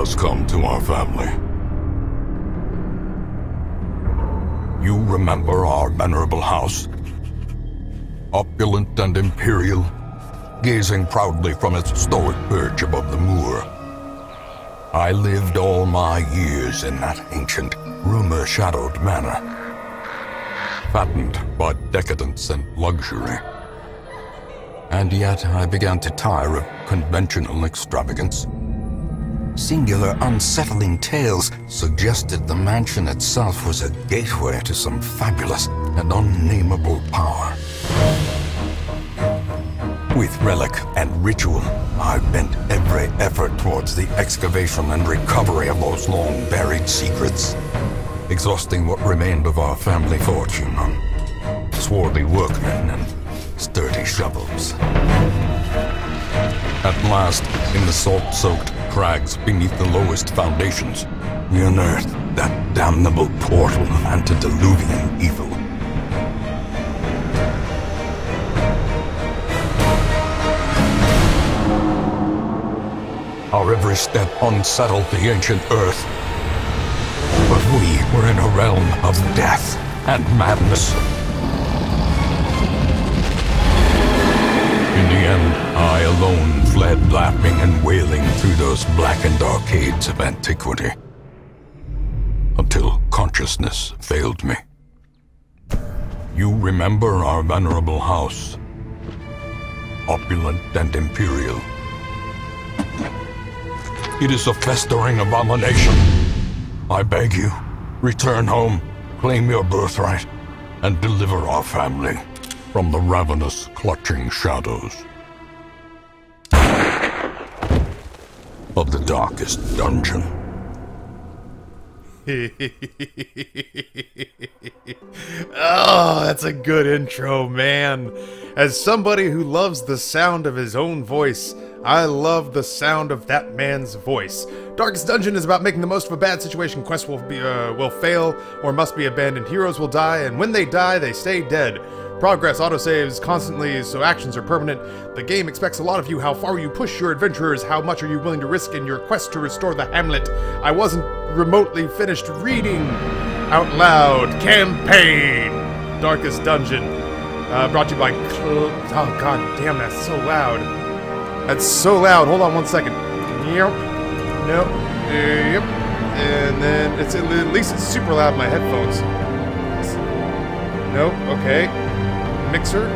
has come to our family. You remember our venerable house? Opulent and imperial, gazing proudly from its stoic perch above the moor. I lived all my years in that ancient, rumor-shadowed manor, fattened by decadence and luxury. And yet I began to tire of conventional extravagance. Singular, unsettling tales suggested the mansion itself was a gateway to some fabulous and unnameable power. With relic and ritual, I bent every effort towards the excavation and recovery of those long-buried secrets, exhausting what remained of our family fortune on swarthy workmen and sturdy shovels. At last, in the salt-soaked crags beneath the lowest foundations, we unearthed that damnable portal antediluvian evil. Our every step unsettled the ancient earth, but we were in a realm of death and madness. In the end, I alone fled laughing and wailing through those blackened arcades of antiquity, until consciousness failed me. You remember our venerable house, opulent and imperial. It is a festering abomination. I beg you, return home, claim your birthright, and deliver our family from the ravenous, clutching shadows of the darkest dungeon. Oh, that's a good intro, man. As somebody who loves the sound of his own voice, I love the sound of that man's voice. Darkest Dungeon is about making the most of a bad situation. Quests will fail or must be abandoned. Heroes will die, and when they die, they stay dead. Progress autosaves constantly, so actions are permanent. The game expects a lot of you. How far you push your adventurers? How much are you willing to risk in your quest to restore the hamlet? I wasn't remotely finished reading out loud. Campaign! Darkest Dungeon. Brought to you by oh god damn, that's so loud. That's so loud. Hold on one second. Yep. Nope. Yep. And then it's at least it's super loud in my headphones. Nope. Okay. Mixer.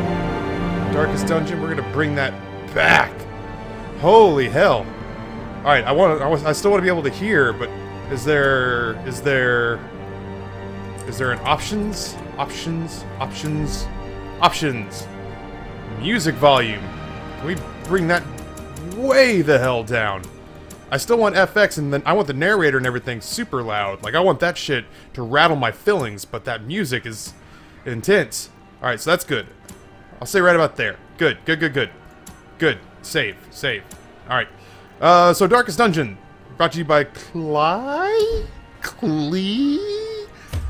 Darkest Dungeon. We're gonna bring that back. Holy hell. All right. I still want to be able to hear, but is there an options? Options. Music volume. Can we bring that way the hell down? I still want FX, and then I want the narrator and everything super loud. Like, I want that shit to rattle my fillings, but that music is intense. Alright, so that's good. I'll say right about there. Good. Good. Save. Alright. So Darkest Dungeon. Brought to you by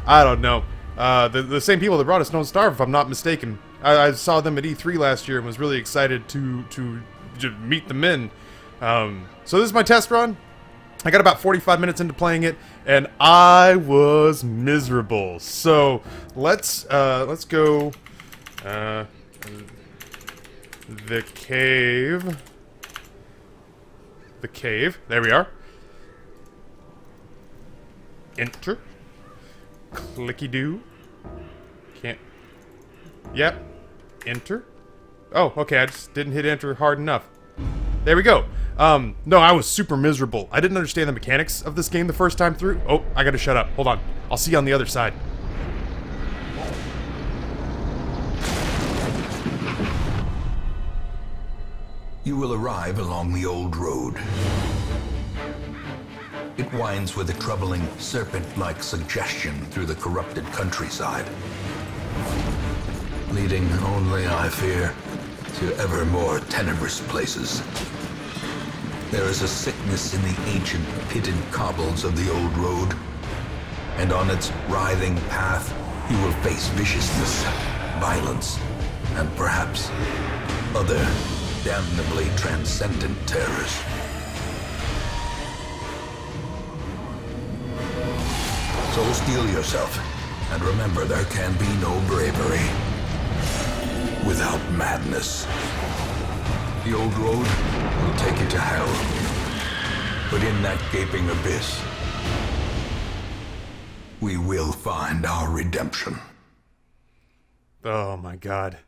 I don't know. The same people that brought us Don't Starve, if I'm not mistaken. I saw them at E3 last year and was really excited to meet the men. So this is my test run. I got about 45 minutes into playing it, and I was miserable. So let's go. The cave. The cave. There we are. Enter. Clicky-do. Can't. Yep. Enter. Oh, okay, I just didn't hit enter hard enough. There we go. No, I was super miserable. I didn't understand the mechanics of this game the first time through. Oh, I gotta shut up. Hold on. I'll see you on the other side. You will arrive along the old road. It winds with a troubling, serpent-like suggestion through the corrupted countryside, leading only, I fear, to ever more tenebrous places. There is a sickness in the ancient pitted cobbles of the old road, and on its writhing path you will face viciousness, violence, and perhaps other damnably transcendent terrors. So steel yourself, and remember there can be no bravery without madness. The old road will take you to hell, but in that gaping abyss, we will find our redemption. Oh my god.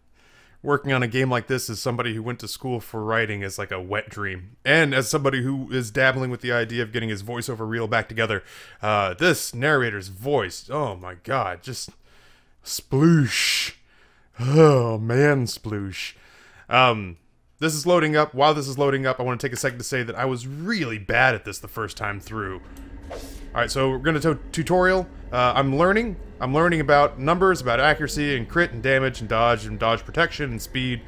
Working on a game like this as somebody who went to school for writing is like a wet dream. And as somebody who is dabbling with the idea of getting his voiceover reel back together, this narrator's voice, oh my god, just sploosh. Oh man, sploosh. This is loading up. While this is loading up, I want to take a second to say that I was really bad at this the first time through. Alright, so we're going to tutorial. I'm learning about numbers, about accuracy, and crit, and damage, and dodge protection, and speed.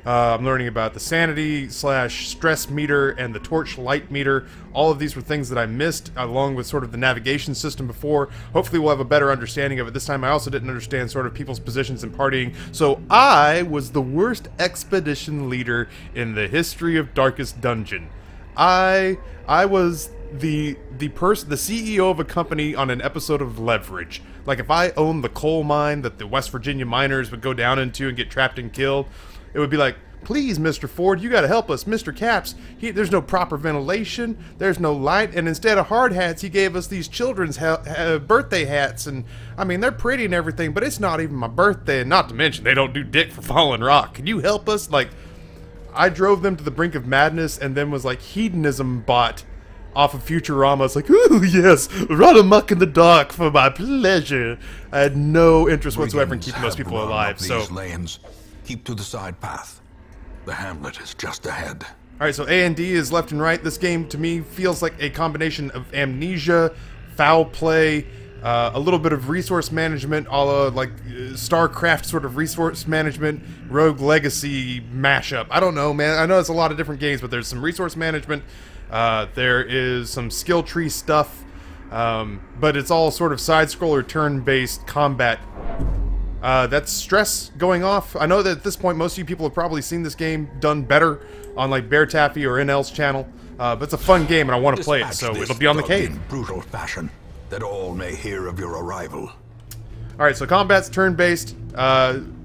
I'm learning about the sanity / stress meter and the torch light meter. All of these were things that I missed, along with sort of the navigation system before. Hopefully we'll have a better understanding of it this time. I also didn't understand sort of people's positions in partying, so I was the worst expedition leader in the history of Darkest Dungeon. I was the CEO of a company on an episode of Leverage. Like, if I owned the coal mine that the West Virginia miners would go down into and get trapped and killed, it would be like, please, Mr. Ford, you gotta help us. Mr. Caps, there's no proper ventilation, there's no light, and instead of hard hats, he gave us these children's birthday hats, and, I mean, they're pretty and everything, but it's not even my birthday, and not to mention, they don't do dick for falling rock. Can you help us? Like, I drove them to the brink of madness, and then was like, hedonism bot off of Futurama. It's like, ooh, yes, run amok in the dark for my pleasure. I had no interest whatsoever in keeping those people alive, so... lanes. Keep to the side path. The hamlet is just ahead. Alright, so A and D is left and right. This game, to me, feels like a combination of Amnesia, foul play, a little bit of resource management, a la, like, StarCraft sort of resource management, Rogue Legacy mashup. I don't know, man. I know it's a lot of different games, but there's some resource management, there is some skill tree stuff, but it's all sort of side-scroller, turn-based combat. That's stress going off. I know that at this point most of you people have probably seen this game done better on like Bear Taffy or NL's channel, but it's a fun game and I want to play it, so it'll be on the cave. In brutal fashion, that all may hear of your arrival. Alright, so combat's turn-based.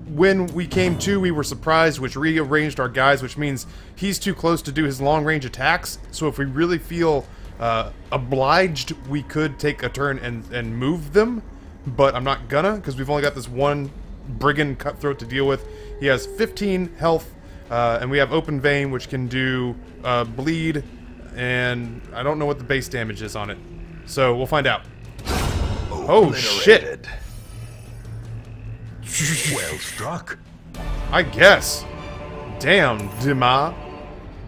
When we came to, we were surprised, which rearranged our guys, which means he's too close to do his long-range attacks, so if we really feel obliged, we could take a turn and move them. But I'm not gonna, because we've only got this one brigand cutthroat to deal with. He has 15 health, and we have open vein, which can do bleed, and I don't know what the base damage is on it. So we'll find out. Oh shit! Well struck. I guess. Damn, Dima.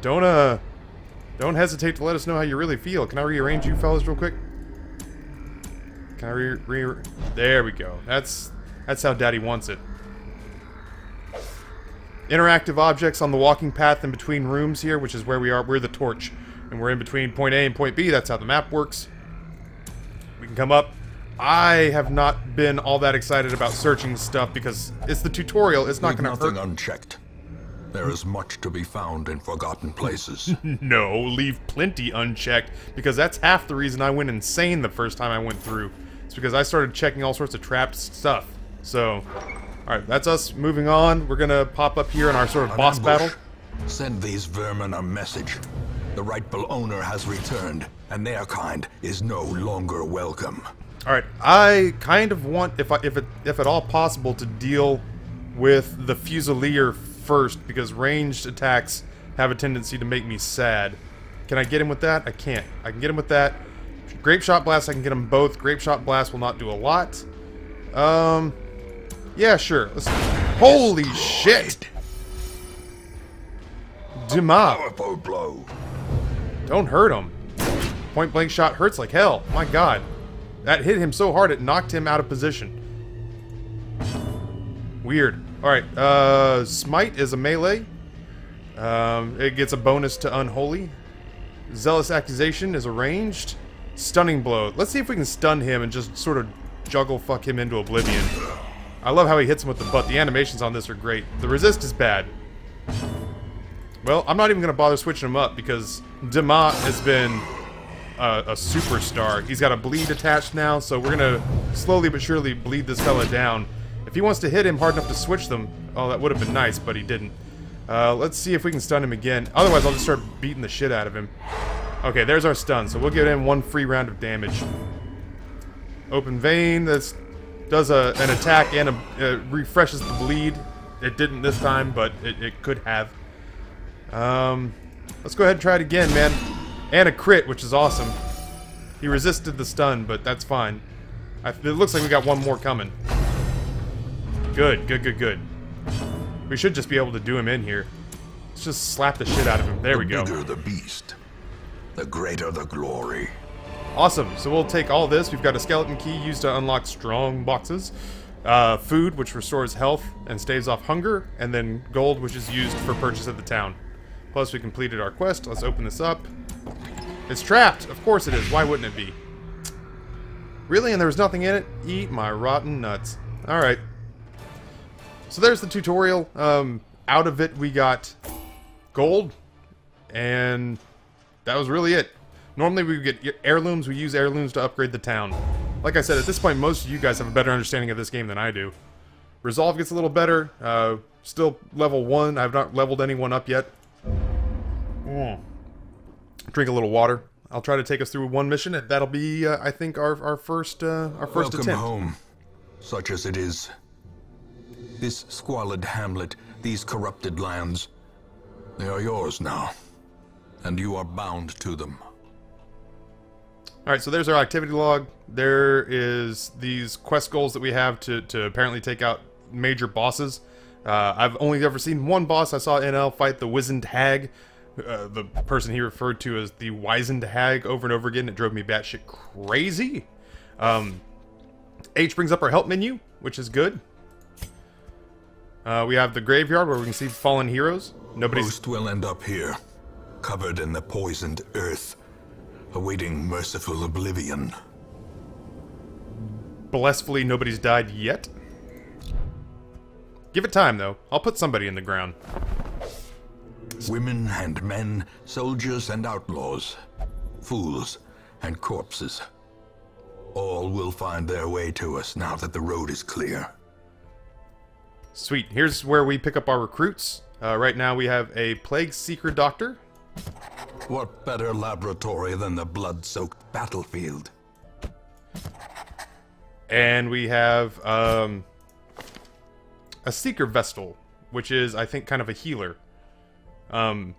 Don't hesitate to let us know how you really feel. Can I rearrange you fellas real quick? Can I there we go. That's how Daddy wants it. Interactive objects on the walking path in between rooms here, which is where we are. We're the torch. And we're in between point A and point B. That's how the map works. We can come up. I have not been all that excited about searching stuff because it's the tutorial. It's not going to hurt. Nothing unchecked. There is much to be found in forgotten places. No, leave plenty unchecked, because that's half the reason I went insane the first time I went through. It's because I started checking all sorts of trapped stuff. So, alright, that's us moving on. We're gonna pop up here in our sort of boss battle. Send these vermin a message. The rightful owner has returned, and their kind is no longer welcome. Alright, I kind of want, if at all possible, to deal with the Fusilier first, because ranged attacks have a tendency to make me sad. Can I get him with that? I can't. I can get him with that. Grape Shot Blast, I can get them both. Grape Shot Blast will not do a lot. Yeah, sure. Holy shit! Dima. Powerful blow. Don't hurt him. Point blank shot hurts like hell. My god. That hit him so hard it knocked him out of position. Weird. Alright, Smite is a melee. It gets a bonus to Unholy. Zealous Accusation is a ranged. Stunning Blow. Let's see if we can stun him and just sort of juggle fuck him into oblivion. I love how he hits him with the butt. The animations on this are great. The resist is bad. Well, I'm not even going to bother switching him up because Dima has been a superstar. He's got a bleed attached now, so we're gonna slowly but surely bleed this fella down. If he wants to hit him hard enough to switch them, oh, that would have been nice, but he didn't. Let's see if we can stun him again. Otherwise, I'll just start beating the shit out of him. Okay, there's our stun, so we'll give him 1 free round of damage. Open vein, that does an attack and refreshes the bleed. It didn't this time, but it could have. Let's go ahead and try it again, man. And a crit, which is awesome. He resisted the stun, but that's fine. It looks like we got one more coming. Good, good, good, good. We should just be able to do him in here. Let's just slap the shit out of him. There we go. The bigger the beast, the greater the glory. Awesome. So we'll take all this. We've got a skeleton key used to unlock strong boxes. Food, which restores health and staves off hunger. And then gold, which is used for purchase at the town. Plus, we completed our quest. Let's open this up. It's trapped. Of course it is. Why wouldn't it be? Really? And there was nothing in it? Eat my rotten nuts. Alright. So there's the tutorial. Out of it, we got gold. And that was really it. Normally we get heirlooms. We use heirlooms to upgrade the town. Like I said, at this point, most of you guys have a better understanding of this game than I do. Resolve gets a little better. Still level 1. I've not leveled anyone up yet. Drink a little water. I'll try to take us through one mission. That'll be, I think, our first attempt. Welcome home, such as it is. This squalid hamlet, these corrupted lands, they are yours now, and you are bound to them. Alright, so there's our activity log. There is these quest goals that we have to apparently take out major bosses. I've only ever seen one boss. I saw NL fight the wizened hag. The person he referred to as the wizened hag over and over again. It drove me batshit crazy. H brings up our help menu, which is good. We have the graveyard where we can see fallen heroes. Most will end up here, covered in the poisoned earth, awaiting merciful oblivion. Blissfully, nobody's died yet. Give it time, though. I'll put somebody in the ground. Women and men, soldiers and outlaws, fools and corpses. All will find their way to us now that the road is clear. Sweet. Here's where we pick up our recruits. Right now we have a Plague Seeker Doctor. What better laboratory than the blood-soaked battlefield? And we have a Seeker Vestal, which is, I think, kind of a healer. I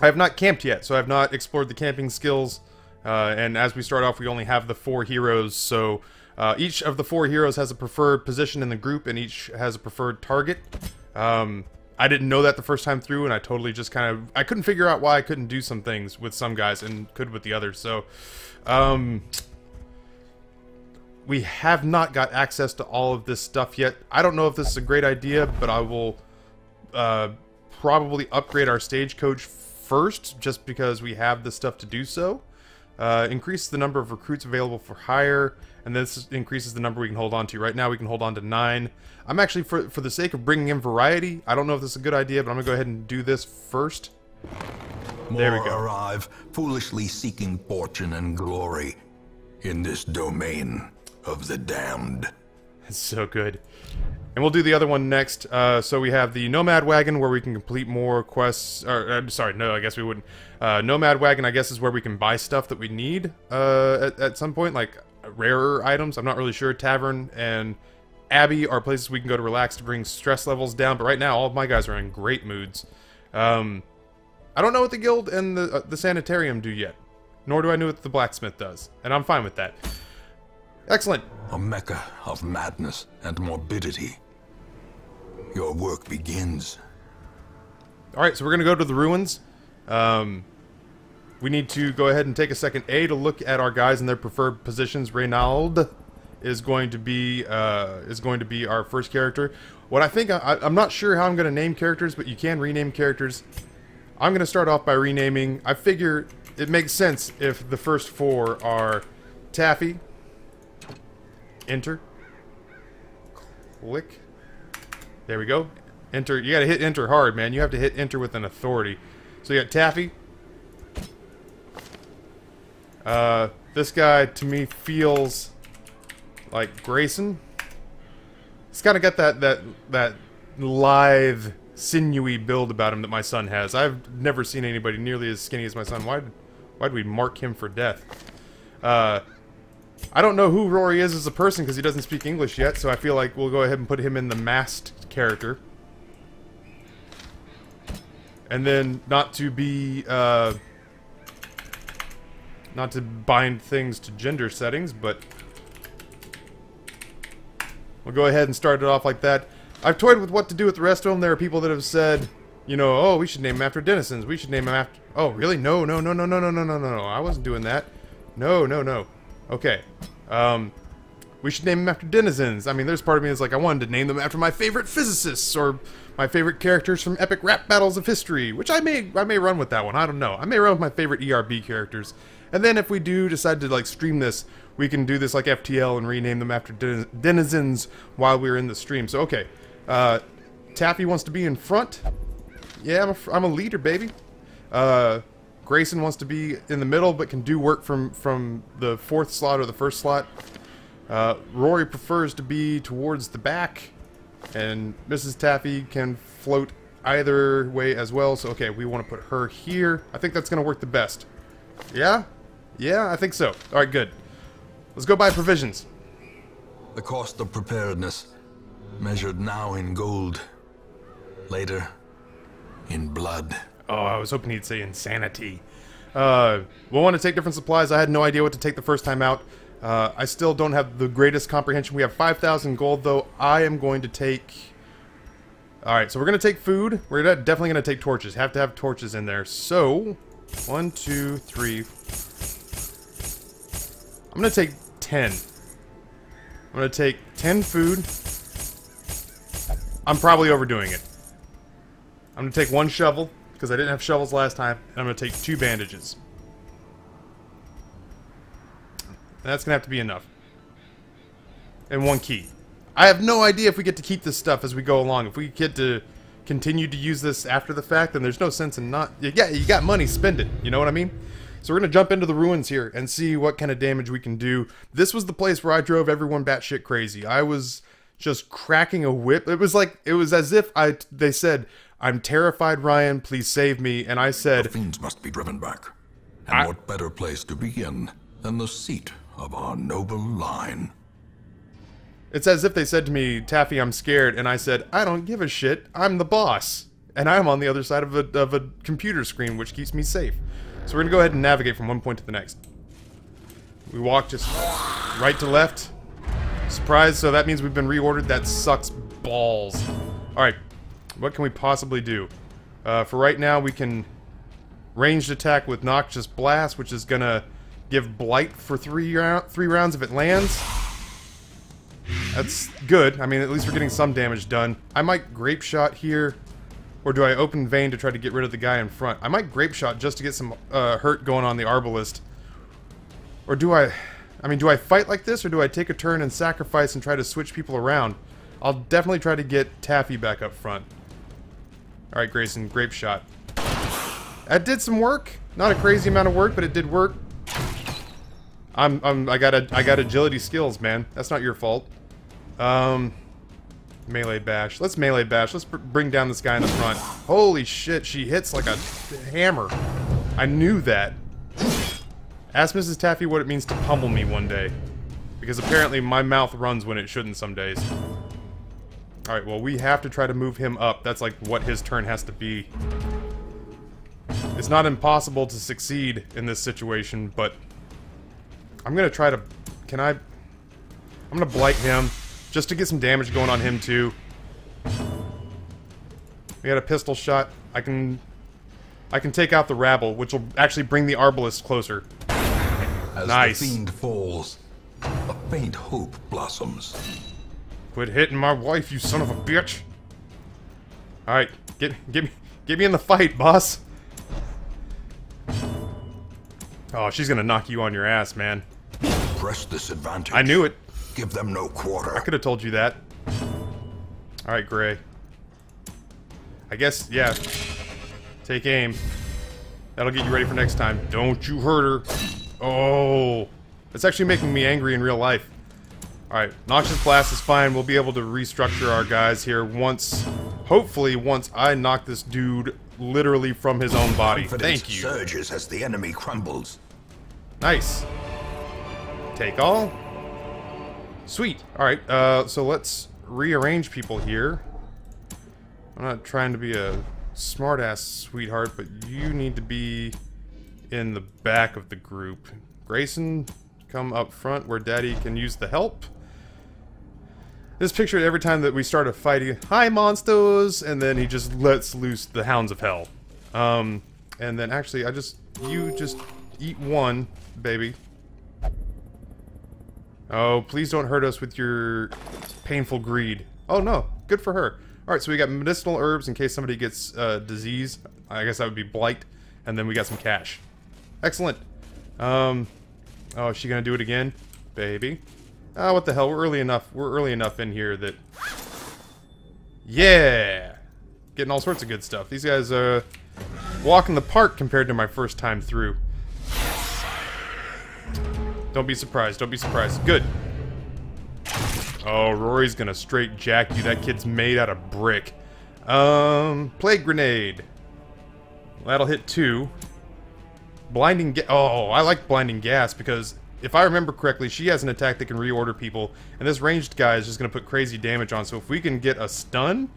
have not camped yet, so I have not explored the camping skills. And as we start off, we only have the 4 heroes, so each of the 4 heroes has a preferred position in the group, and each has a preferred target. I didn't know that the first time through, and I totally just kind of... I couldn't figure out why I couldn't do some things with some guys and could with the others, so... we have not got access to all of this stuff yet. I don't know if this is a great idea, but I will probably upgrade our stagecoach first, just because we have the stuff to do so. Increase the number of recruits available for hire, and this increases the number we can hold on to. Right now we can hold on to 9. I'm actually, for the sake of bringing in variety, I don't know if this is a good idea, but I'm going to go ahead and do this first. There we go. More arrive, foolishly seeking fortune and glory in this domain of the damned. It's so good. And we'll do the other one next. So we have the Nomad Wagon, where we can complete more quests. Or, sorry, no, I guess we wouldn't. Nomad Wagon, I guess, is where we can buy stuff that we need at some point, like rarer items. I'm not really sure. Tavern and Abbey are places we can go to relax to bring stress levels down. But right now, all of my guys are in great moods. I don't know what the guild and the sanitarium do yet. Nor do I know what the blacksmith does. And I'm fine with that. Excellent. A mecca of madness and morbidity. Your work begins. Alright, so we're going to go to the ruins. We need to go ahead and take a second to look at our guys in their preferred positions. Reynald is going to be our first character. What I think, I'm not sure how I'm going to name characters, but you can rename characters. I'm going to start off by renaming. I figure it makes sense if the first 4 are Taffy. Enter. Click. There we go. Enter. You gotta hit enter hard, man. You have to hit enter with an authority. So you got Taffy. This guy, to me, feels like Grayson. He's kind of got that lithe, sinewy build about him that my son has. I've never seen anybody nearly as skinny as my son. Why'd we mark him for death? I don't know who Rory is as a person because he doesn't speak English yet, so I feel like we'll go ahead and put him in the masked character. And then, not to be, not to bind things to gender settings, but we'll go ahead and start it off like that. I've toyed with what to do with the rest of them. There are people that have said, you know, oh, we should name him after denizens. We should name him after... Oh, really? No. I wasn't doing that. No. Okay. We should name him after denizens. I mean, there's part of me that's like, I wanted to name them after my favorite physicists, or my favorite characters from epic rap battles of history, which I may run with that one. I don't know. I may run with my favorite ERB characters. And then if we do decide to, like, stream this, we can do this like FTL and rename them after denizens while we're in the stream. So, okay. Taffy wants to be in front. Yeah, I'm a leader, baby. Grayson wants to be in the middle, but can do work from the 4th slot or the 1st slot. Rory prefers to be towards the back, and Mrs. Taffy can float either way as well. So, okay, we want to put her here. I think that's going to work the best. Yeah? Yeah, I think so. Alright, good. Let's go buy provisions. The cost of preparedness, measured now in gold, later in blood. Oh, I was hoping he'd say insanity. We'll want to take different supplies. I had no idea what to take the first time out. I still don't have the greatest comprehension. We have 5,000 gold, though. I am going to take... Alright, so we're going to take food. We're definitely going to take torches. Have to have torches in there. So, 1, 2, 3... I'm going to take 10. I'm going to take 10 food. I'm probably overdoing it. I'm going to take 1 shovel, because I didn't have shovels last time. And I'm going to take 2 bandages. And that's going to have to be enough. And 1 key. I have no idea if we get to keep this stuff as we go along. If we get to continue to use this after the fact, then there's no sense in not... Yeah, you got money, spend it. You know what I mean? So we're going to jump into the ruins here and see what kind of damage we can do. This was the place where I drove everyone batshit crazy. I was just cracking a whip. It was as if they said, "I'm terrified, Ryan, please save me." And I said... The fiends must be driven back. And what better place to begin than the seat of our noble line? It's as if they said to me, "Taffy, I'm scared." And I said, "I don't give a shit. I'm the boss. And I'm on the other side of a computer screen, which keeps me safe." So we're going to go ahead and navigate from one point to the next. We walk just right to left. Surprise, so that means we've been reordered. That sucks balls. Alright, what can we possibly do? For right now, we can ranged attack with Noxious Blast, which is going to give Blight for 3 rounds if it lands. That's good. I mean, at least we're getting some damage done. I might Grape Shot here. Or do I open Vein to try to get rid of the guy in front? I might Grape Shot just to get some hurt going on the Arbalist. Or do I mean, do I fight like this, or do I take a turn and sacrifice and try to switch people around? I'll definitely try to get Taffy back up front. Alright, Grayson, Grape Shot. That did some work. Not a crazy amount of work, but it did work. I got agility skills, man. That's not your fault. Melee bash. Let's melee bash. Let's bring down this guy in the front. Holy shit, she hits like a hammer. I knew that. Ask Mrs. Taffy what it means to pummel me one day. Because apparently my mouth runs when it shouldn't some days. Alright, well, we have to try to move him up. That's like what his turn has to be. It's not impossible to succeed in this situation, but I'm gonna try to... I'm gonna blight him. Just to get some damage going on him, too. We got a pistol shot. I can take out the rabble, which will actually bring the Arbalist closer. As nice. the fiend falls, a faint hope blossoms. Quit hitting my wife, you son of a bitch! Alright, get me in the fight, boss! Oh, she's gonna knock you on your ass, man. Press this advantage. I knew it. Give them no quarter. I could have told you that. Alright, Gray. I guess, yeah. Take aim. That'll get you ready for next time. Don't you hurt her. Oh, it's actually making me angry in real life. Alright, Noxious Blast is fine. We'll be able to restructure our guys here once, hopefully once I knock this dude literally from his own body. Confidence Thank you. surges as the enemy crumbles. Nice. Take all. Sweet. Alright, so let's rearrange people here. I'm not trying to be a smart-ass sweetheart, but you need to be in the back of the group. Grayson, come up front where Daddy can use the help. This picture every time that we start a fight, hi monsters, and then he just lets loose the hounds of hell. And then actually, you just eat one, baby. Oh, please don't hurt us with your painful greed. Oh no, good for her. Alright, so we got medicinal herbs in case somebody gets disease. I guess that would be blight. And then we got some cash. Excellent. Oh, is she gonna do it again? Baby. Oh, what the hell, we're early enough. We're early enough in here that... Yeah! Getting all sorts of good stuff. These guys, walk in the park compared to my first time through. Don't be surprised, don't be surprised. Good. Oh, Rory's gonna straight jack you. That kid's made out of brick. Plague Grenade. That'll hit 2. Blinding Gas. Oh, I like Blinding Gas because if I remember correctly, she has an attack that can reorder people, and this ranged guy is just gonna put crazy damage on. So if we can get a stun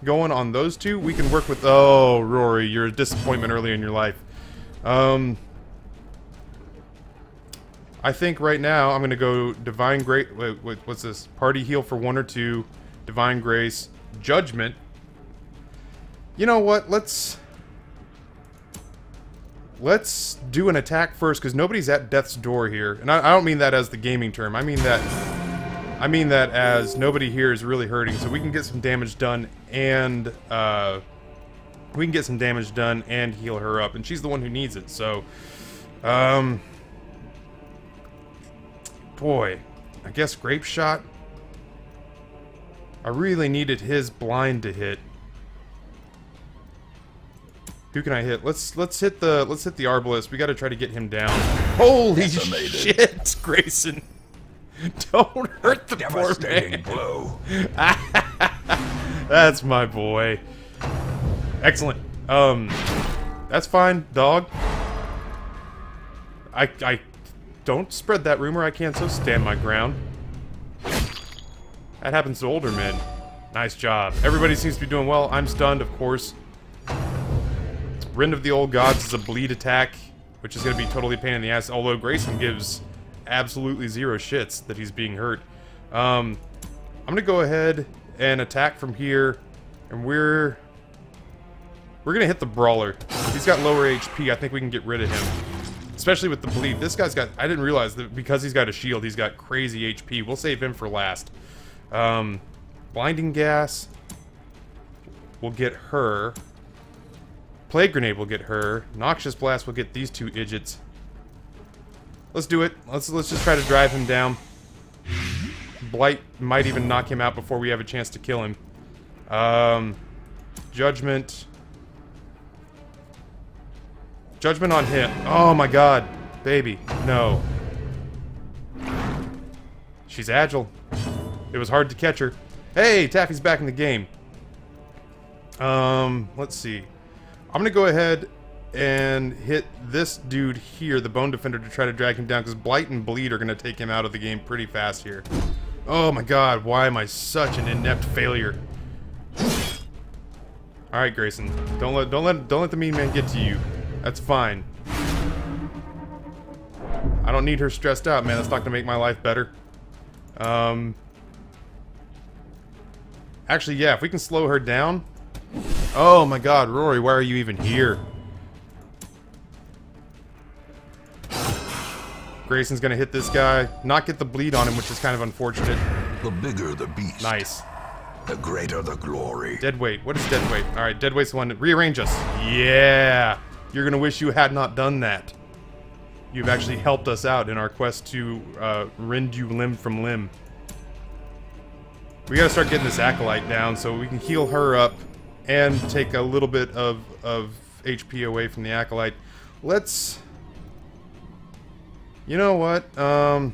going on those two, we can work with... Oh, Rory, you're a disappointment early in your life. I think right now I'm gonna go Divine Grace. Wait, what's this? Party Heal for 1 or 2. Divine Grace. Judgment. You know what? Let's do an attack first, because nobody's at death's door here. And I don't mean that as the gaming term. I mean that as nobody here is really hurting, so we can get some damage done and heal her up. And she's the one who needs it. So, boy, I guess Grape Shot. I really needed his blind to hit. Who can I hit? Let's hit the Arbalest. We got to try to get him down. Holy shit, Grayson! Don't hurt the poor man. Blow. That's my boy. Excellent. That's fine, dog. I don't spread that rumor. I can't so stand my ground. That happens to older men. Nice job. Everybody seems to be doing well. I'm stunned, of course. Rend of the Old Gods is a bleed attack, which is going to be totally a pain in the ass, although Grayson gives absolutely zero shits that he's being hurt. I'm going to go ahead and attack from here, and we're going to hit the Brawler. He's got lower HP. I think we can get rid of him, especially with the bleed. This guy's got... I didn't realize that because he's got a shield, he's got crazy HP. We'll save him for last. Blinding Gas will get her. Plague Grenade will get her. Noxious Blast will get these two idiots. Let's do it. Let's just try to drive him down. Blight might even knock him out before we have a chance to kill him. Judgment. Judgment on him. Oh my god. Baby. No. She's agile. It was hard to catch her. Hey, Taffy's back in the game. Let's see. I'm gonna go ahead and hit this dude here, the Bone Defender, to try to drag him down, because Blight and Bleed are gonna take him out of the game pretty fast here. Oh my god, why am I such an inept failure? Alright, Grayson. Don't let the mean man get to you. That's fine. I don't need her stressed out, man. That's not gonna make my life better. Actually, yeah, if we can slow her down. Oh my god, Rory, why are you even here? Grayson's gonna hit this guy, not get the bleed on him, which is kind of unfortunate. The bigger the beast. Nice. The greater the glory. Dead weight. What is dead weight? Alright, dead weight's the one. Rearrange us. Yeah! You're gonna wish you had not done that. You've actually helped us out in our quest to rend you limb from limb. We gotta start getting this Acolyte down so we can heal her up and take a little bit of HP away from the Acolyte. Let's You know what? I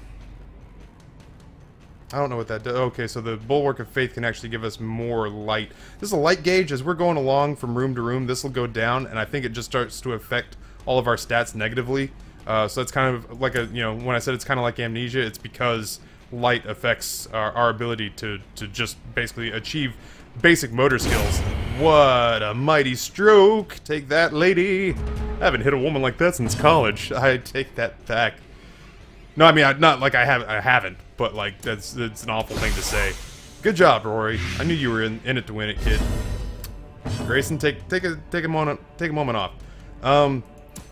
don't know what that does. Okay, so the Bulwark of Faith can actually give us more light. This is a light gauge. As we're going along from room to room, this will go down, and I think it just starts to affect all of our stats negatively. So it's kind of like a, you know, when I said it's kind of like amnesia, it's because light affects our ability to just basically achieve basic motor skills. What a mighty stroke! Take that, lady! I haven't hit a woman like that since college. I take that back. No, I mean, not like I haven't, but like that's an awful thing to say. Good job, Rory. I knew you were in it to win it, kid. Grayson, take a moment off.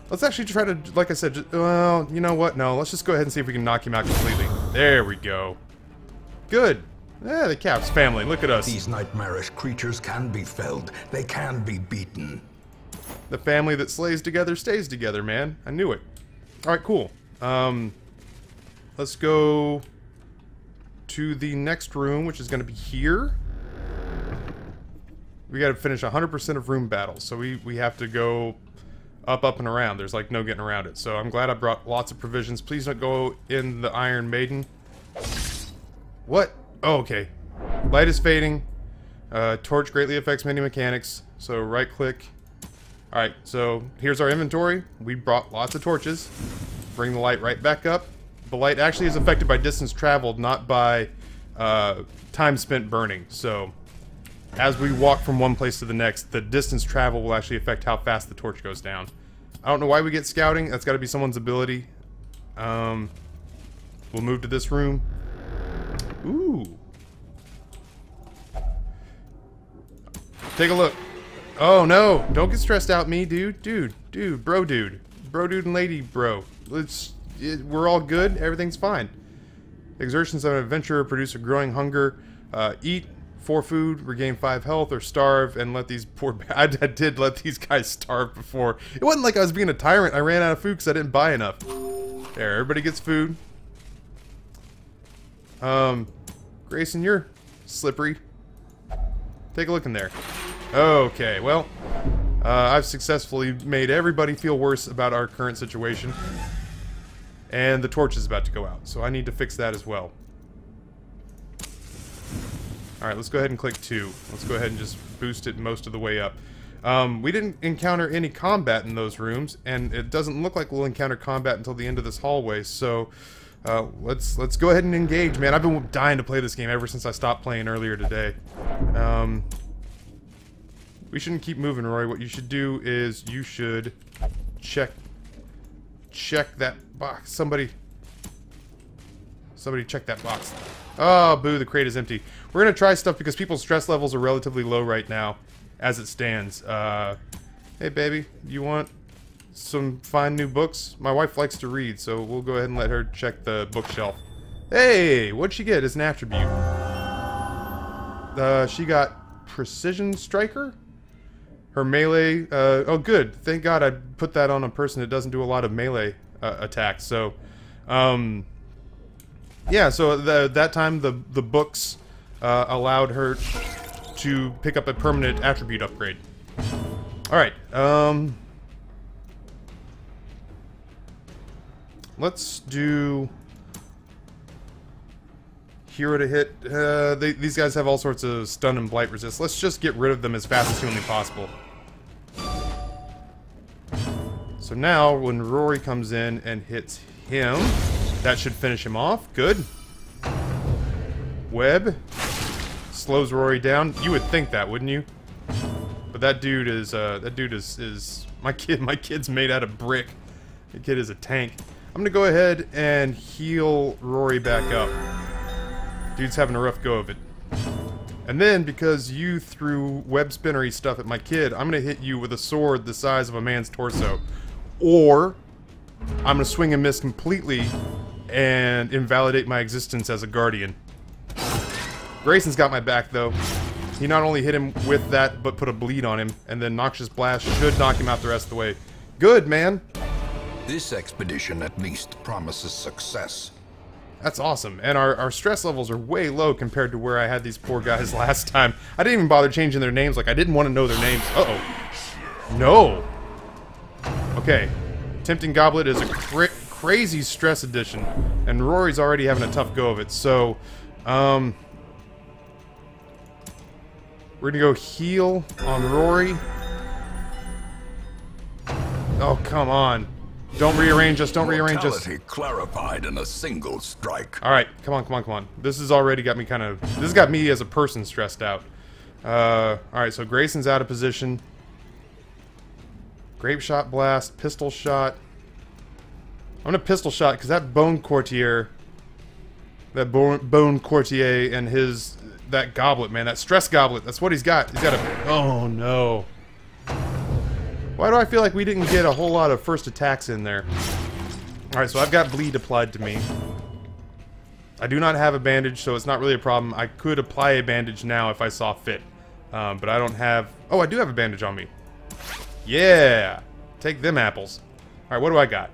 Let's actually try to, like I said, well, you know what? No, let's just go ahead and see if we can knock him out completely. There we go. Good. Yeah, the Cap's family. Look at us. These nightmarish creatures can be felled. They can be beaten. The family that slays together stays together, man. I knew it. Alright, cool. Let's go to the next room, which is going to be here. We got to finish 100% of room battles, so we have to go up, and around. There's like no getting around it. So I'm glad I brought lots of provisions. Please don't go in the Iron Maiden. What? Oh, okay. Light is fading. Torch greatly affects many mechanics. So right click. Alright, so here's our inventory. We brought lots of torches. Bring the light right back up. The light actually is affected by distance traveled, not by time spent burning. So as we walk from one place to the next, the distance travel will actually affect how fast the torch goes down. I don't know why we get scouting. That's got to be someone's ability. We'll move to this room. Ooh. Take a look. Oh no! Don't get stressed out, me, dude. Bro dude and lady bro. We're all good. Everything's fine. Exertions of an adventurer produce a growing hunger. Eat 4 food, regain 5 health, or starve, and let these poor... I did let these guys starve before. It wasn't like I was being a tyrant. I ran out of food because I didn't buy enough. There, everybody gets food. Grayson, you're slippery. Take a look in there. Okay, well, I've successfully made everybody feel worse about our current situation. And the torch is about to go out, so I need to fix that as well. Alright, let's go ahead and click 2. Let's go ahead and just boost it most of the way up. We didn't encounter any combat in those rooms, and it doesn't look like we'll encounter combat until the end of this hallway, so let's go ahead and engage, man. I've been dying to play this game ever since I stopped playing earlier today. We shouldn't keep moving, Roy. What you should do is you should check that box. Somebody check that box. Oh, boo, the crate is empty. We're gonna try stuff because people's stress levels are relatively low right now, as it stands. Hey, baby, you want some fine new books? My wife likes to read, so we'll go ahead and let her check the bookshelf. Hey, what'd she get as an attribute? She got Precision Striker? Her melee, oh good, thank God I put that on a person that doesn't do a lot of melee attacks, so, yeah, so that time the books allowed her to pick up a permanent attribute upgrade. Alright, let's do hero to hit. These guys have all sorts of stun and blight resist. Let's just get rid of them as fast as humanly possible. So now, when Rory comes in and hits him, that should finish him off. Good. Web slows Rory down. You would think that, wouldn't you? But that dude is my kid's made out of brick. The kid is a tank. I'm gonna go ahead and heal Rory back up. Dude's having a rough go of it. And then, because you threw web spinnery stuff at my kid, I'm gonna hit you with a sword the size of a man's torso. Or, I'm gonna swing and miss completely and invalidate my existence as a guardian. Grayson's got my back, though. He not only hit him with that, but put a bleed on him, and then Noxious Blast should knock him out the rest of the way. Good, man! This expedition at least promises success. That's awesome. And our stress levels are way low compared to where I had these poor guys last time. I didn't even bother changing their names. Like, I didn't want to know their names. Uh-oh. No! Okay. Tempting Goblet is a crazy stress addition, and Rory's already having a tough go of it. So, we're gonna go heal on Rory. Oh, come on. Don't rearrange us, don't rearrange us. Mortality clarified in a single strike. Alright, come on, come on, come on. This has already got me kind of... This has got me as a person stressed out. Alright, so Grayson's out of position. Grape shot blast, pistol shot. I'm gonna pistol shot, because that bone courtier... That bone courtier and his... That goblet, man, that stress goblet, that's what he's got. He's got a... Oh, no. Why do I feel like we didn't get a whole lot of first attacks in there? Alright, so I've got bleed applied to me. I do not have a bandage, so it's not really a problem. I could apply a bandage now if I saw fit. But I don't have... Oh, I do have a bandage on me. Yeah! Take them apples. Alright, what do I got?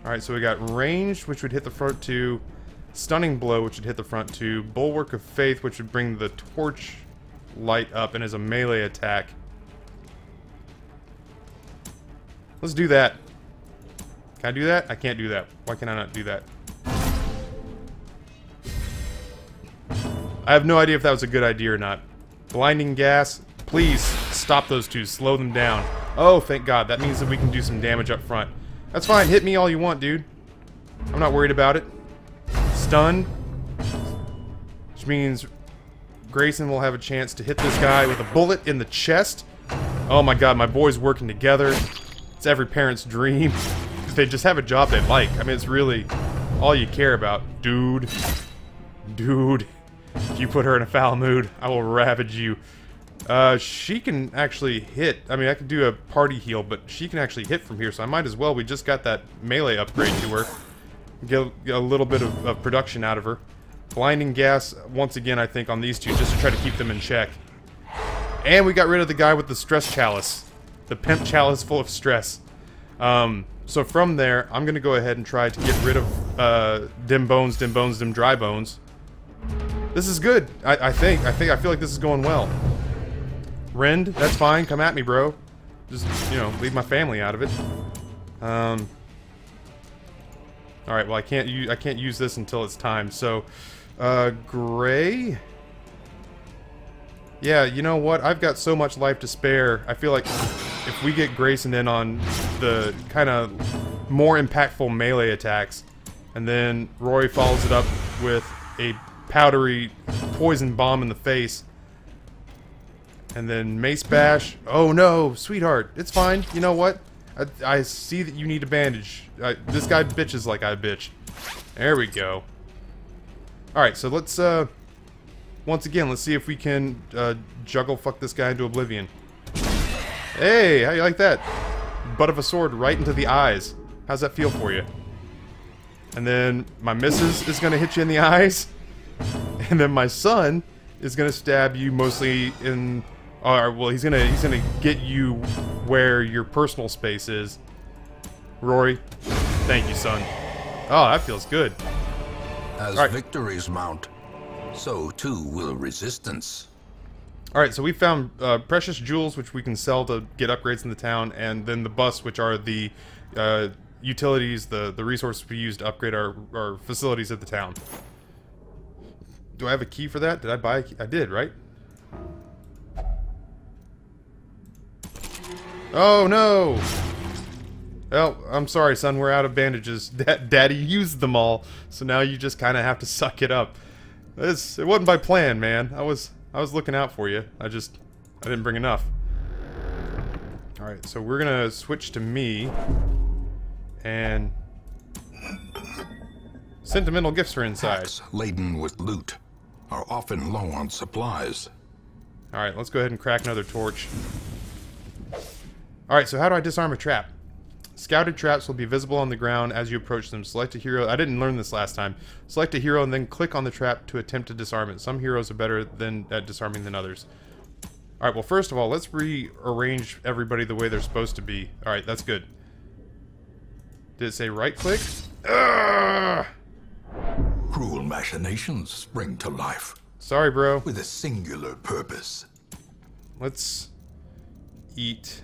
Alright, so we got ranged, which would hit the front two. Stunning blow, which would hit the front two. Bulwark of Faith, which would bring the torch light up and is a melee attack. Let's do that. Can I do that? I can't do that. Why can I not do that? I have no idea if that was a good idea or not. Blinding gas. Please stop those two. Slow them down. Oh, thank God. That means that we can do some damage up front. That's fine. Hit me all you want, dude. I'm not worried about it. Stun. Which means Grayson will have a chance to hit this guy with a bullet in the chest. Oh my God, my boys working together. It's every parent's dream. They just have a job they like. I mean, it's really all you care about. Dude. Dude. If you put her in a foul mood, I will ravage you. She can actually hit. I mean, I could do a party heal, but she can actually hit from here, so I might as well. We just got that melee upgrade to her. Get a little bit of production out of her. Blinding gas, once again, I think, on these two, just to try to keep them in check. And we got rid of the guy with the stress chalice. The pimp chalice full of stress. So from there, I'm gonna go ahead and try to get rid of dim bones, dim dry bones. This is good. I feel like this is going well. Rend, that's fine. Come at me, bro. Just, you know, leave my family out of it. All right. Well, I can't use this until it's time. So, Gray. Yeah, you know what? I've got so much life to spare. I feel like if we get Grayson in on the kind of more impactful melee attacks, and then Rory follows it up with a powdery poison bomb in the face, and then Mace Bash. Oh no, sweetheart, it's fine. You know what? I see that you need a bandage. This guy bitches like I bitch. There we go. Alright, so let's, once again, let's see if we can juggle fuck this guy into oblivion. Hey, how you like that? Butt of a sword right into the eyes. How's that feel for you? And then my missus is going to hit you in the eyes. And then my son is going to stab you mostly in... well, he's gonna get you where your personal space is. Rory, thank you, son. Oh, that feels good. As victories mount, so too will resistance. Alright, so we found precious jewels, which we can sell to get upgrades in the town, and then the bus, which are the utilities, the resources we use to upgrade our facilities at the town. Do I have a key for that? Did I buy a key? I did, right? Oh, no! Well, I'm sorry, son. We're out of bandages. Daddy used them all, so now you just kind of have to suck it up. It wasn't by plan, man. I was looking out for you. I didn't bring enough. Alright, so we're gonna switch to me. And... sentimental gifts are inside. Packs laden with loot are often low on supplies. Alright, let's go ahead and crack another torch. Alright, so how do I disarm a trap? Scouted traps will be visible on the ground as you approach them. Select a hero. I didn't learn this last time. Select a hero and then click on the trap to attempt to disarm it. Some heroes are better at disarming than others. Alright, well, first of all, let's rearrange everybody the way they're supposed to be. Alright, that's good. Did it say right click? Ugh! Cruel machinations spring to life. Sorry, bro. With a singular purpose. Let's eat.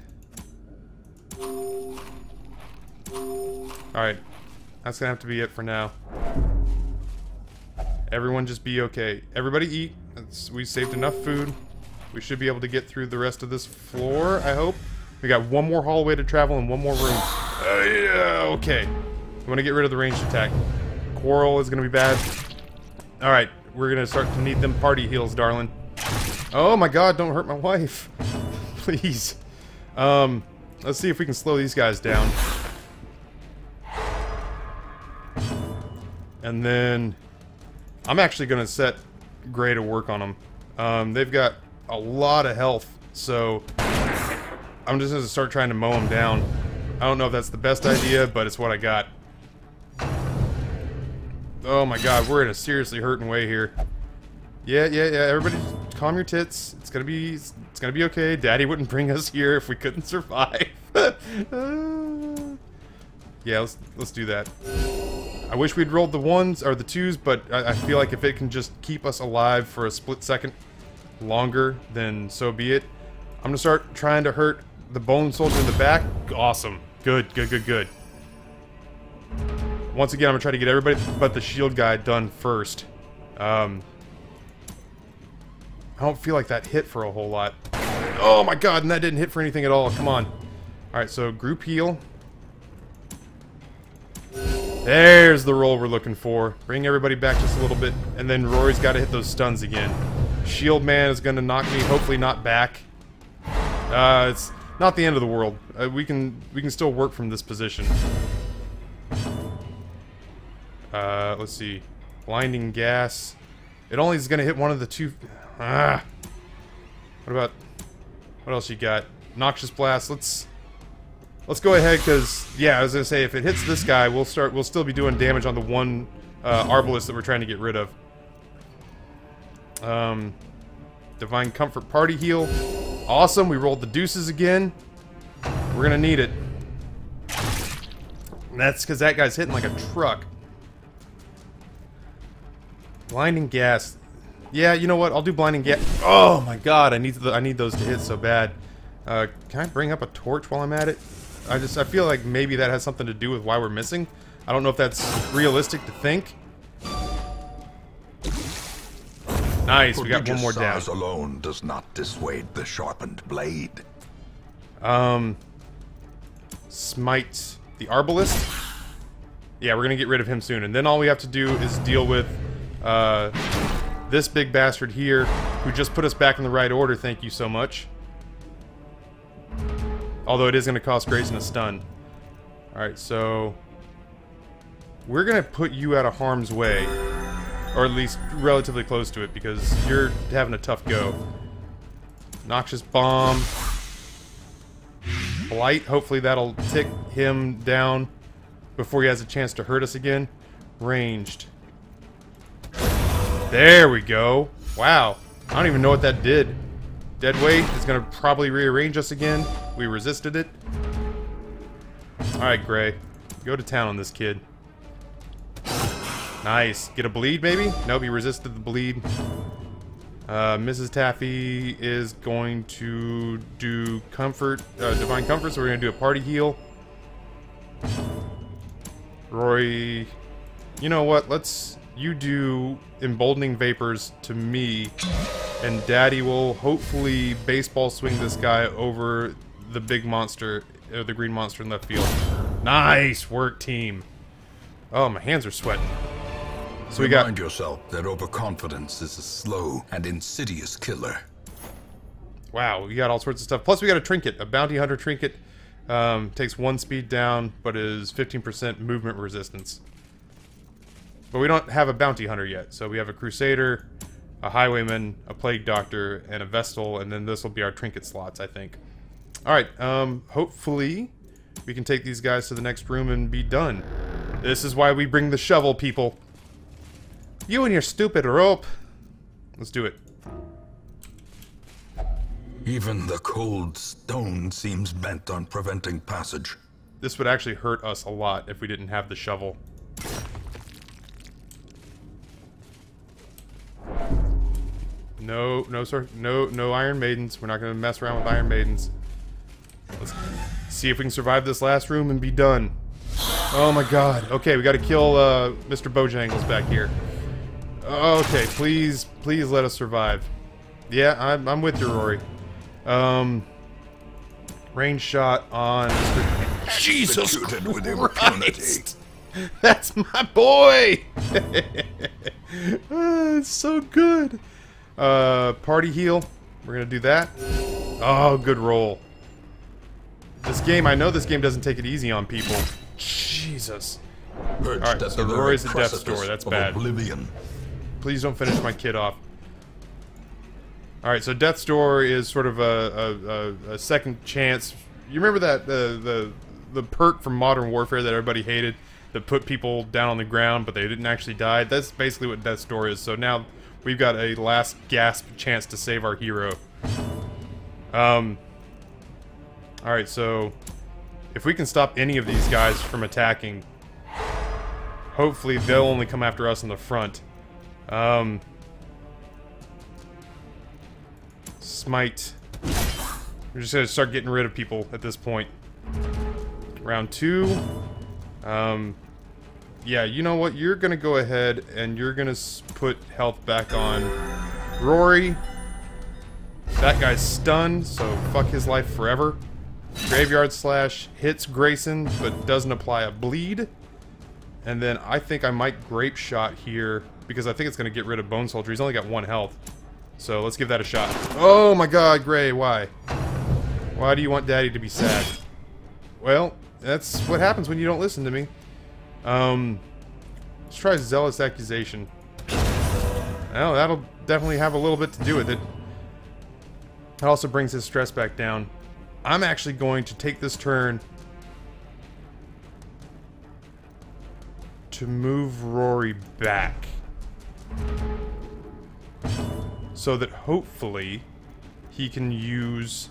Alright. That's gonna have to be it for now. Everyone just be okay. Everybody eat. We saved enough food. We should be able to get through the rest of this floor, I hope. We got one more hallway to travel and one more room. Yeah, okay. I'm gonna get rid of the ranged attack. Quarrel is gonna be bad. Alright, we're gonna start to need them party heals, darling. Oh my god, don't hurt my wife. Please. Let's see if we can slow these guys down. And then I'm actually gonna set Gray to work on them. They've got a lot of health, so I'm just gonna start trying to mow them down. I don't know if that's the best idea, but it's what I got. Oh my god, we're in a seriously hurting way here. Yeah, everybody calm your tits. It's gonna be okay. Daddy wouldn't bring us here if we couldn't survive. Yeah, let's do that. I wish we'd rolled the ones or the twos, but I feel like if it can just keep us alive for a split second longer, then so be it. I'm gonna start trying to hurt the bone soldier in the back. Awesome. Good. Once again, I'm gonna try to get everybody but the shield guy done first. I don't feel like that hit for a whole lot. Oh my god, and that didn't hit for anything at all. Come on. Alright, so group heal. There's the roll we're looking for. Bring everybody back just a little bit. And then Rory's got to hit those stuns again. Shield man is going to knock me, hopefully not back. It's not the end of the world. We can still work from this position. Let's see. Blinding gas. It only is going to hit one of the two. What else you got? Noxious blast. Let's go ahead, because, yeah, I was going to say, if it hits this guy, we'll still be doing damage on the one arbalist that we're trying to get rid of. Divine Comfort Party Heal. Awesome, we rolled the deuces again. We're going to need it. And that's because that guy's hitting like a truck. Blinding gas. Yeah, you know what? I'll do blinding gas. Oh my god, I need those to hit so bad. Can I bring up a torch while I'm at it? I feel like maybe that has something to do with why we're missing. I don't know if that's realistic to think. Nice, we got one more down. Size alone does not dissuade the sharpened blade. Smite the arbalist. Yeah, we're gonna get rid of him soon, and then all we have to do is deal with this big bastard here, who just put us back in the right order. Thank you so much. Although it is going to cost Grayson a stun. Alright, so we're going to put you out of harm's way. Or at least relatively close to it, because you're having a tough go. Noxious Bomb. Blight, hopefully that'll tick him down before he has a chance to hurt us again. Ranged. There we go. Wow. I don't even know what that did. Dead weight is going to probably rearrange us again. We resisted it. Alright, Gray. Go to town on this kid. Nice. Get a bleed, maybe? Nope, he resisted the bleed. Mrs. Taffy is going to do comfort, divine comfort, so we're going to do a party heal. Rory, you know what? You do emboldening vapors to me, and Daddy will hopefully baseball swing this guy over the big monster, the green monster in left field. Nice work, team. Oh, my hands are sweating. So we got... Remind yourself that overconfidence is a slow and insidious killer. Wow, we got all sorts of stuff. Plus we got a trinket, a bounty hunter trinket. Takes 1 speed down, but is 15% movement resistance. But we don't have a bounty hunter yet, so we have a crusader, a highwayman, a plague doctor, and a vestal, and then this will be our trinket slots, I think. Alright, hopefully we can take these guys to the next room and be done. This is why we bring the shovel, people. You and your stupid rope. Let's do it. Even the cold stone seems bent on preventing passage. This would actually hurt us a lot if we didn't have the shovel. No, sir. No Iron Maidens. We're not going to mess around with Iron Maidens. Let's see if we can survive this last room and be done. Oh my god. Okay, we gotta kill Mr. Bojangles back here. Okay, please let us survive. Yeah, I'm with you, Rory. Range shot on Mr. Jesus Christ! That's my boy! It's so good. Party heal. We're gonna do that. Oh, good roll. This game, I know this game doesn't take it easy on people. Jesus. Alright, so Rory's at death's door. That's bad. Oblivion. Please don't finish my kid off. Alright, so death's door is sort of a second chance. You remember that the perk from Modern Warfare that everybody hated, that put people down on the ground but they didn't actually die? That's basically what death's door is. So now we've got a last gasp chance to save our hero. Alright, so if we can stop any of these guys from attacking, hopefully they'll only come after us in the front. Smite. We're just gonna start getting rid of people at this point. Round 2. Yeah, you know what? You're gonna go ahead and you're gonna put health back on Rory. That guy's stunned, so fuck his life forever. Graveyard Slash hits Grayson, but doesn't apply a bleed. And then I think I might Grape Shot here, because I think it's going to get rid of Bone Soldier. He's only got 1 health. So let's give that a shot. Oh my god, Gray, why? Why do you want Daddy to be sad? Well, that's what happens when you don't listen to me. Let's try Zealous Accusation. Well, that'll definitely have a little bit to do with it. It also brings his stress back down. I'm actually going to take this turn to move Rory back, so that hopefully he can use...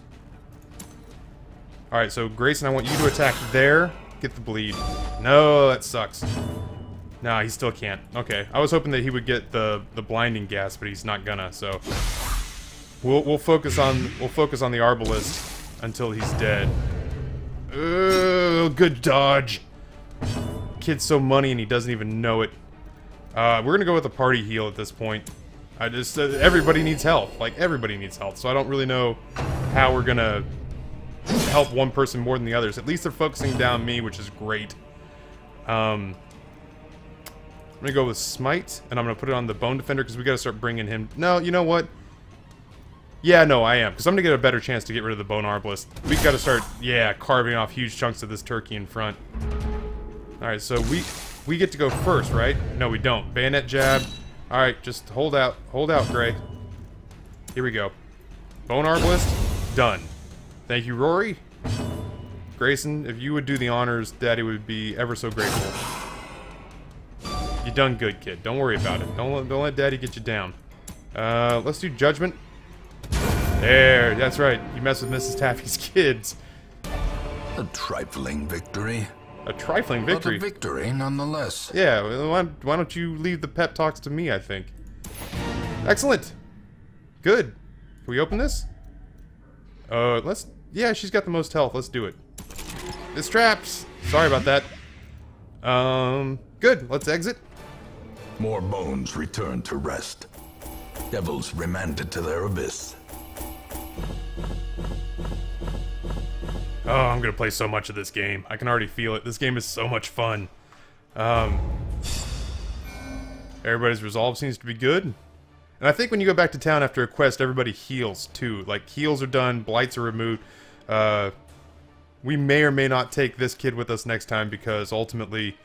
Alright, so Grayson, I want you to attack there. Get the bleed. No, that sucks. Nah, he still can't. Okay, I was hoping that he would get the blinding gas, but he's not gonna, so... We'll focus on the Arbalist until he's dead. Oh, good dodge. Kid's so money and he doesn't even know it. We're gonna go with a party heal at this point. I just everybody needs health. Like, everybody needs health. So I don't really know how we're gonna help one person more than the others. At least they're focusing down me, which is great. I'm gonna go with Smite, and I'm gonna put it on the Bone Defender because we gotta start bringing him. No, you know what? Yeah, no, I am, because I'm gonna get a better chance to get rid of the Bone Arbalist. We gotta start, yeah, carving off huge chunks of this turkey in front. Alright, so we get to go first, right? No, we don't. Bayonet jab. Alright, just hold out, Gray. Here we go. Bone Arbalist, done. Thank you, Rory. Grayson, if you would do the honors, Daddy would be ever so grateful. You done good, kid. Don't worry about it. Don't let Daddy get you down. Let's do Judgment. There, that's right. You mess with Mrs. Taffy's kids. A trifling victory. A trifling victory? But a victory, nonetheless. Yeah, why don't you leave the pep talks to me, I think. Excellent. Good. Can we open this? Let's... Yeah, she's got the most health. Let's do it. It's traps. Sorry about that. Good. Let's exit. More bones returned to rest. Devils remanded to their abyss. Oh, I'm gonna play so much of this game. I can already feel it. This game is so much fun. Everybody's resolve seems to be good. And I think when you go back to town after a quest, everybody heals, too. Like, heals are done, blights are removed. We may or may not take this kid with us next time, because ultimately,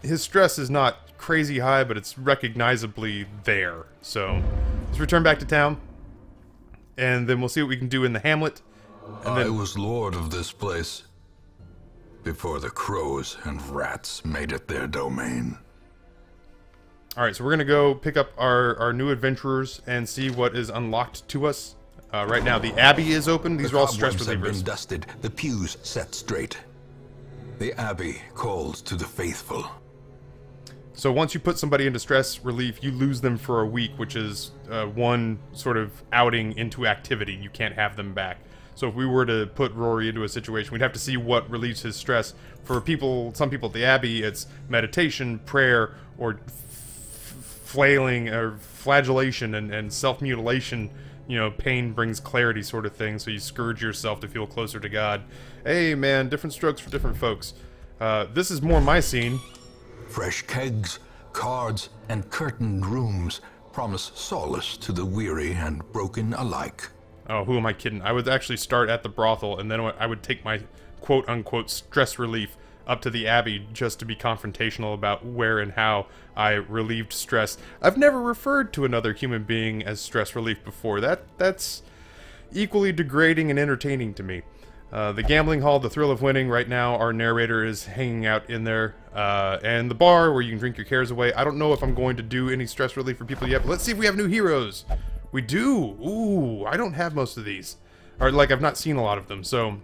his stress is not crazy high, but it's recognizably there. So, let's return back to town, and then we'll see what we can do in the hamlet. And then... I was lord of this place before the crows and rats made it their domain. Alright, so we're gonna go pick up our new adventurers and see what is unlocked to us. Right now, the Abbey is open. These are all stress relievers. The cobwebs have been dusted, the pews set straight. The Abbey calls to the faithful. So once you put somebody into stress relief, you lose them for a week, which is one sort of outing into activity. You can't have them back. So if we were to put Rory into a situation, we'd have to see what relieves his stress. For people, some people at the Abbey, it's meditation, prayer, or flailing or flagellation and self-mutilation. You know, pain brings clarity sort of thing, so you scourge yourself to feel closer to God. Hey man, different strokes for different folks. This is more my scene. Fresh kegs, cards, and curtained rooms promise solace to the weary and broken alike. Oh, who am I kidding? I would actually start at the brothel, and then I would take my quote-unquote stress relief up to the Abbey just to be confrontational about where and how I relieved stress. I've never referred to another human being as stress relief before. That's equally degrading and entertaining to me. The gambling hall, the thrill of winning. Right now, our narrator is hanging out in there. And the bar where you can drink your cares away. I don't know if I'm going to do any stress relief for people yet, but let's see if we have new heroes. We do! Ooh, I don't have most of these. Or, like, I've not seen a lot of them, so...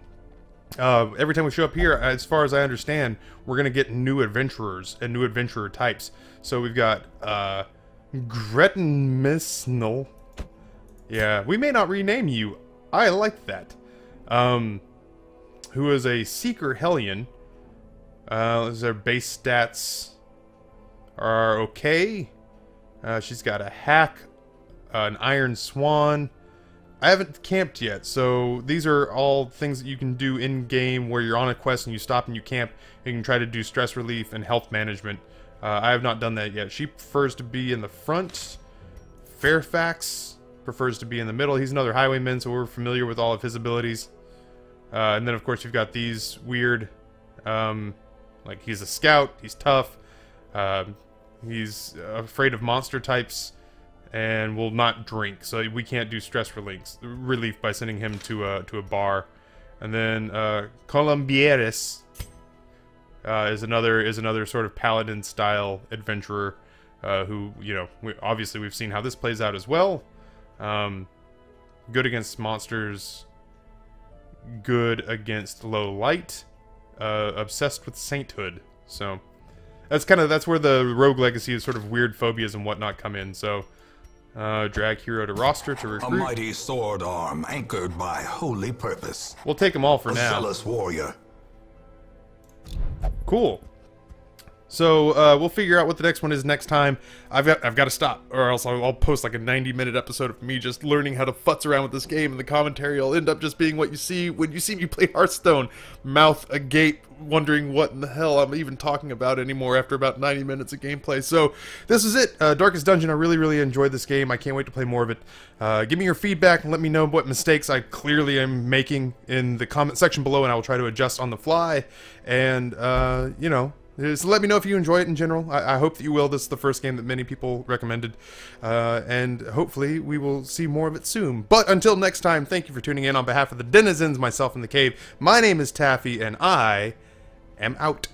every time we show up here, as far as I understand, we're gonna get new adventurers and new adventurer types. So we've got, Gretchen Misnell. Yeah, we may not rename you. I like that. Who is a Seeker Hellion. Their base stats are okay. She's got a hack, an Iron Swan. I haven't camped yet, so these are all things that you can do in-game where you're on a quest and you stop and you camp. You can try to do stress relief and health management. I have not done that yet. She prefers to be in the front. Fairfax prefers to be in the middle. He's another highwayman, so we're familiar with all of his abilities. And then, of course, you've got these weird... like, he's a scout, he's tough, he's afraid of monster types, and will not drink, so we can't do stress relief by sending him to a bar. And then Columbieres is another sort of paladin style adventurer who, you know, obviously we've seen how this plays out as well. Good against monsters, good against low light, obsessed with sainthood. So that's where the rogue legacy is, sort of weird phobias and whatnot come in. So. Drag hero to roster to recruit. A mighty sword arm anchored by holy purpose. We'll take them all for a now. Zealous warrior. Cool. So we'll figure out what the next one is next time. I've got to stop, or else I'll post like a 90-minute episode of me just learning how to futz around with this game, and the commentary will end up just being what you see when you see me play Hearthstone. Mouth agape, wondering what in the hell I'm even talking about anymore after about 90 minutes of gameplay. So this is it. Darkest Dungeon. I really enjoyed this game. I can't wait to play more of it. Give me your feedback and let me know what mistakes I clearly am making in the comment section below, and I will try to adjust on the fly. And you know, just let me know if you enjoy it in general. I hope that you will. This is the first game that many people recommended. And hopefully we will see more of it soon. But until next time, thank you for tuning in. On behalf of the denizens, myself, and the cave, my name is Taffy, and I am out.